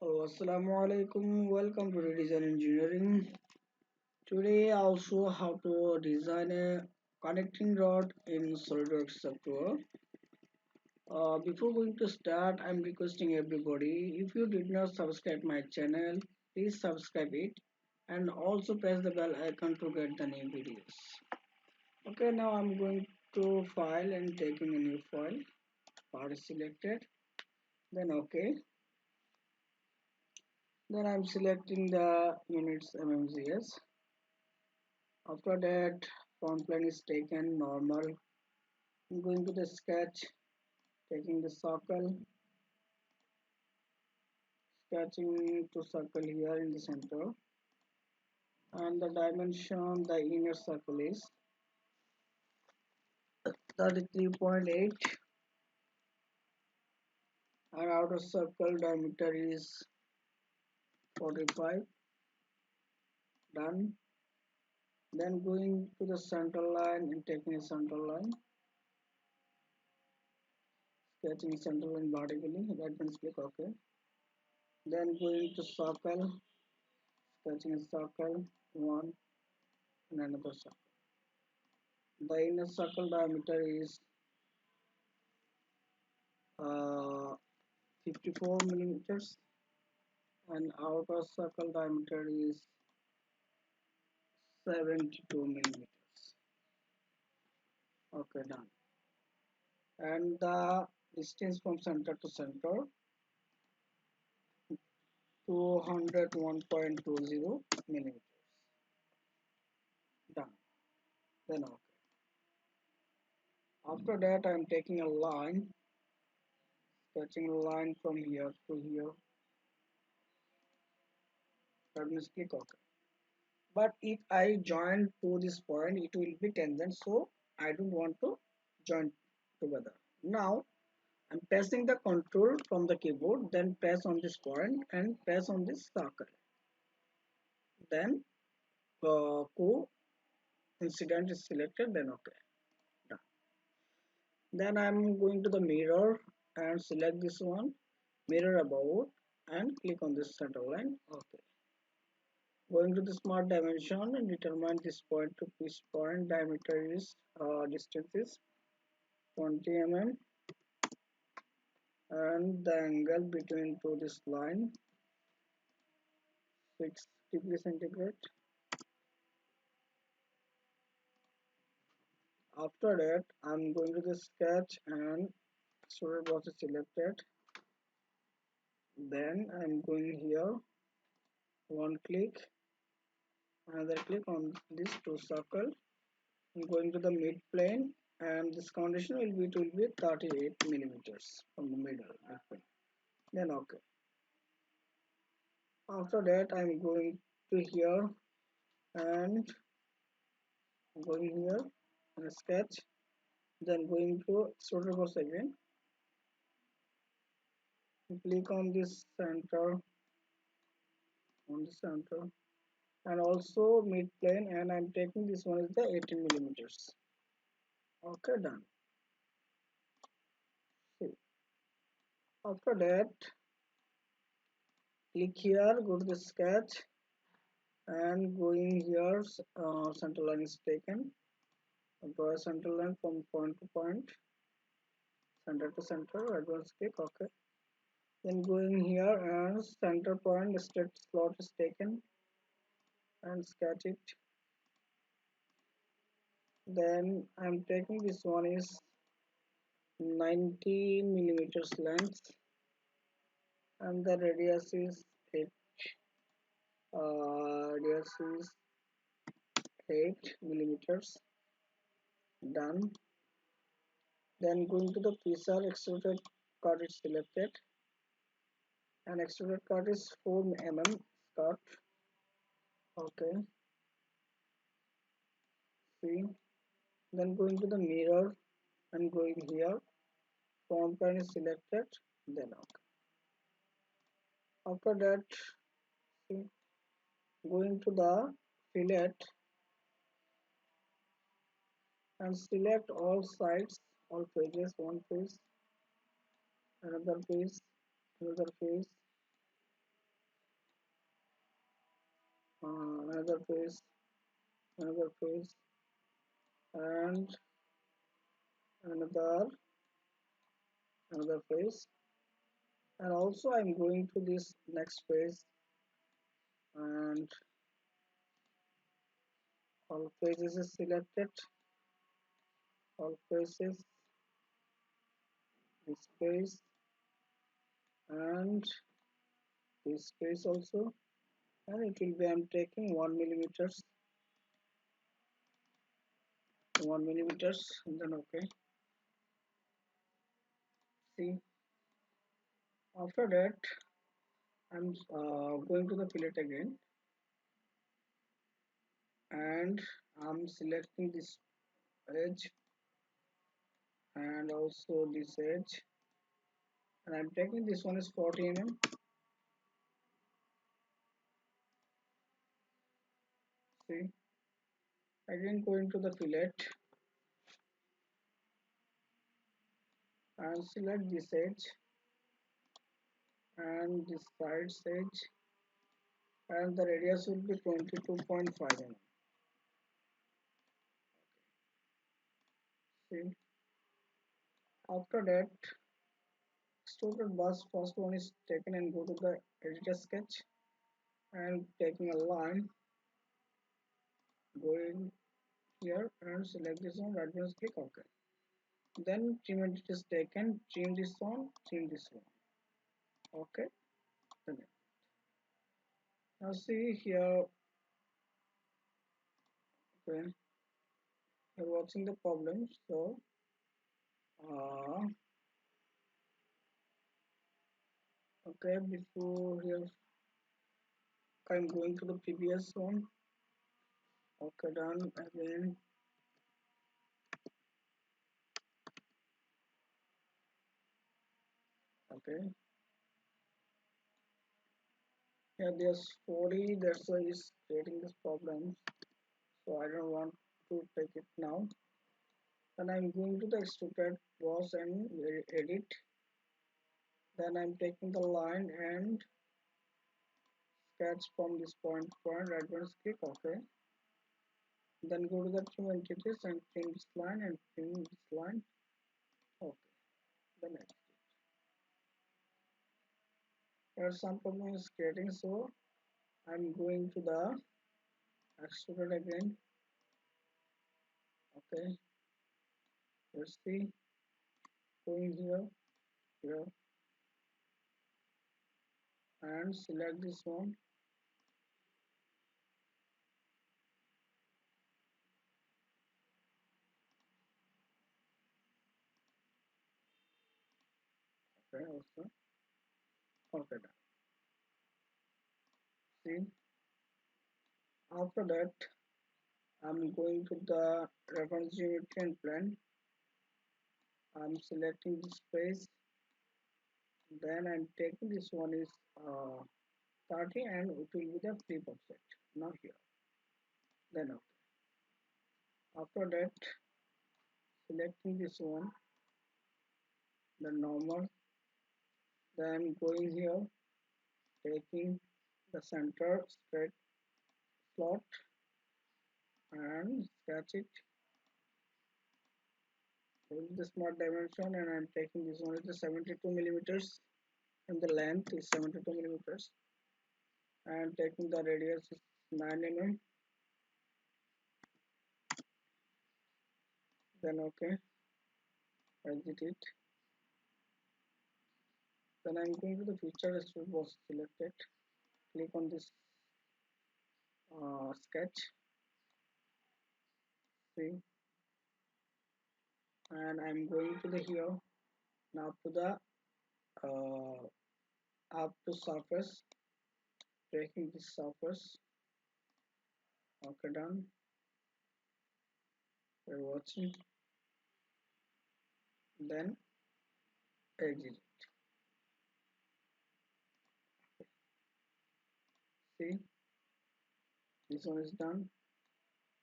Assalamu alaikum. Welcome to Redesign Engineering. Today I'll show how to design a connecting rod in Solidworks software. Before going to start, I'm requesting everybody, if you did not subscribe my channel, please subscribe it and also press the bell icon to get the new videos. Okay, now I'm going to file and taking a new file. Part is selected. Then okay. Then I'm selecting the units MMGS. After that, front plane is taken normal. I'm going to the sketch, taking the circle, sketching to circle here in the center, and the dimension the inner circle is 33.8, and outer circle diameter is 45. Done. Then going to the center line and taking a center line, sketching center line vertically. Right one click OK. Then going to circle, sketching a circle, one and another circle. The inner circle diameter is uh, 54 millimeters and outer circle diameter is 72 millimeters. Okay, done. And the distance from center to center 201.20 millimeters. Done. Then okay. After that, I am taking a line, sketching a line from here to here. That means click OK. But if I join to this point, it will be tangent, so I don't want to join together. Now I'm pressing the control from the keyboard, then press on this point and press on this circle. Then coincident is selected, then okay. Done. Then I'm going to the mirror and select this one, mirror about, and click on this center line. Okay. Going to the smart dimension and determine this point to this point. Diameter is distance is 20 mm and the angle between to this line 6 degrees centigrade. After that, I'm going to the sketch and Solidworks is selected. Then I'm going here, one click, another click on this two circle. I'm going to the mid plane and this condition will be 38 millimeters from the middle midplane. Then okay. After that, I'm going to here and going here and sketch. Then going to Solidworks again. Click on this center, on the center, and also mid plane, and I'm taking this one is the 18 millimeters. Okay, done. See. After that, click here, go to the sketch, and going here, center line is taken. Draw a center line from point to point, center to center. Advance click, okay. Then going here and center point, straight slot is taken, and sketch it. Then I'm taking this one is 90 millimeters length and the radius is 8 radius is 8 millimeters. Done. Then going to the pizza extruded cut is selected and extruded cut is 4 mm cut. Okay, see. Then going to the mirror and going here, front plane is selected. Then okay. After that, see, going to the fillet and select all sides, all pages, one page, another page, another page, another face, another face, and another another face. And also I'm going to this next face, and all faces is selected, all faces, this face, and this face also, and it will be I'm taking 1 millimeters, 1 millimeters, and then okay. See, after that I'm going to the fillet again, and I'm selecting this edge and also this edge, and I'm taking this one is 40 mm. See, again going to the fillet and select this edge and this side edge, and the radius will be 22.5 mm. See, after that extruded bus first one is taken and go to the editor sketch and taking a line, going here and select this one, right mouse click OK. Then trim edit is taken, trim this one, trim this one. Okay. Then now see here, okay, you're watching the problem. So uh, okay, before here I'm going to the previous one. Okay, done again. Okay, yeah, there's 40, that's why it's creating this problem. So I don't want to take it now. Then I'm going to the extruded boss and edit. Then I'm taking the line and sketch from this point, right mouse click OK. Then go to the trim entities and trim this line and trim this line. Okay, the next. Here some problem is creating, so I'm going to the extrude again. Okay, let's see, going here, here, and select this one. Okay, also okay, done. See, after that I'm going to the reference geometry and plan. I'm selecting this space. Then I'm taking this one is 30 and it will be the flip offset. Now here. Then okay. After that, selecting this one, the normal, then going here, taking the center straight slot and sketch it with the smart dimension, and I'm taking this one is the 72 millimeters and the length is 72 millimeters, and taking the radius is 9 mm. Then okay, exit it. Then I'm going to the feature extrude was selected, click on this sketch, see, and I'm going to the here now to the uh, up to surface, taking this surface. Okay, done. We're watching. Then exit. See, this one is done.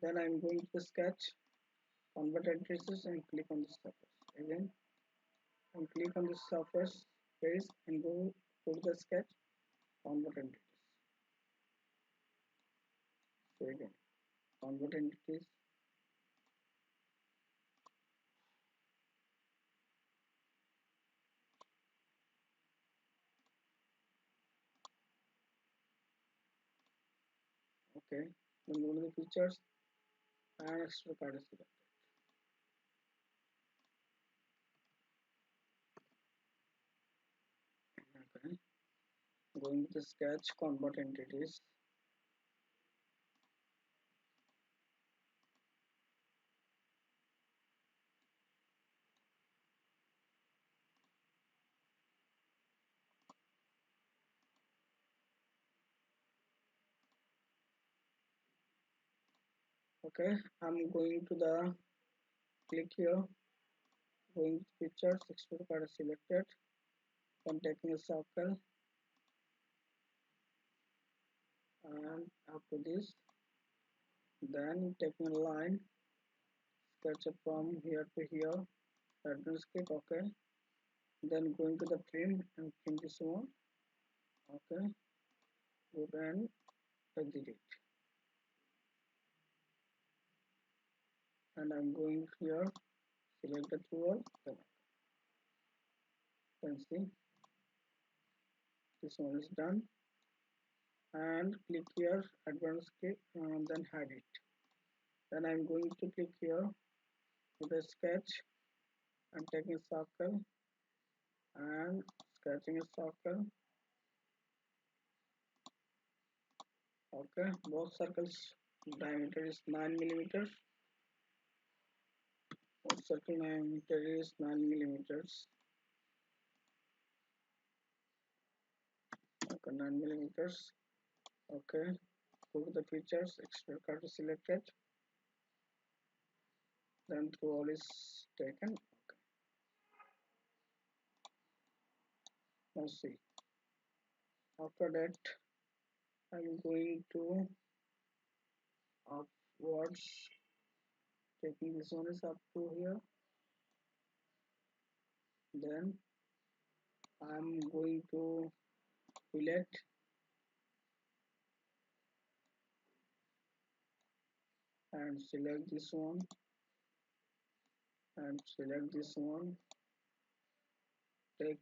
Then I'm going to the sketch, convert addresses, and click on the surface again, and click on the surface face and go to the sketch, convert addresses. So again, convert entities. Okay, then go to the features and extra card is selected. Okay, going to the sketch, convert entities. Okay, I'm going to the click here, going to pictures, extra card is selected. Then taking a circle and after this, then taking a line, sketch it from here to here, address click, okay. Then going to the trim and trim this one, okay. Go and exit it. And I'm going here, select the tool, then see this one is done. And click here, advanced click, and then hide it. Then I'm going to click here with a sketch and taking a circle and sketching a circle. Okay, both circles diameter is 9 millimeters. Both circle diameter is 9 millimeters. Okay, 9 millimeters. Okay, go to the features, extrude curve is selected. Then through all is taken. Okay, now see. After that, I'm going to upwards, taking this one is up to here. Then I'm going to fillet and select this one and select this one. Take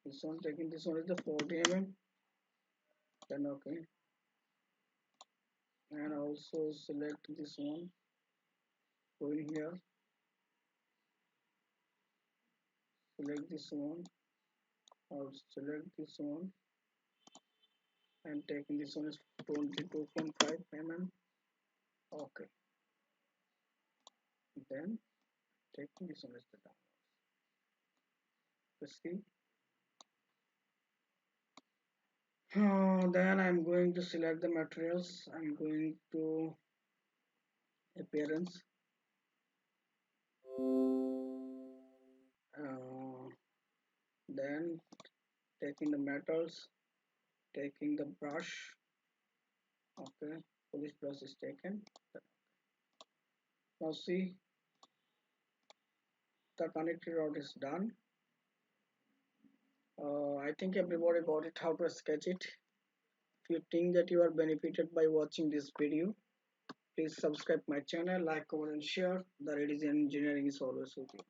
this one, taking this one is the 40 mm. Then okay, and also select this one. Going here, select this one, or select this one, and taking this one is 22.5 mm. Okay, then taking this one is the downwards. Let's see. Then I'm going to select the materials. I'm going to appearance. Uh, then taking the metals, taking the brush. Okay, polish brush is taken. Now see, the connected rod is done. I think everybody got it how to sketch it. If you think that you are benefited by watching this video, please subscribe my channel, like, comment and share. The Redesign Engineering is always with you.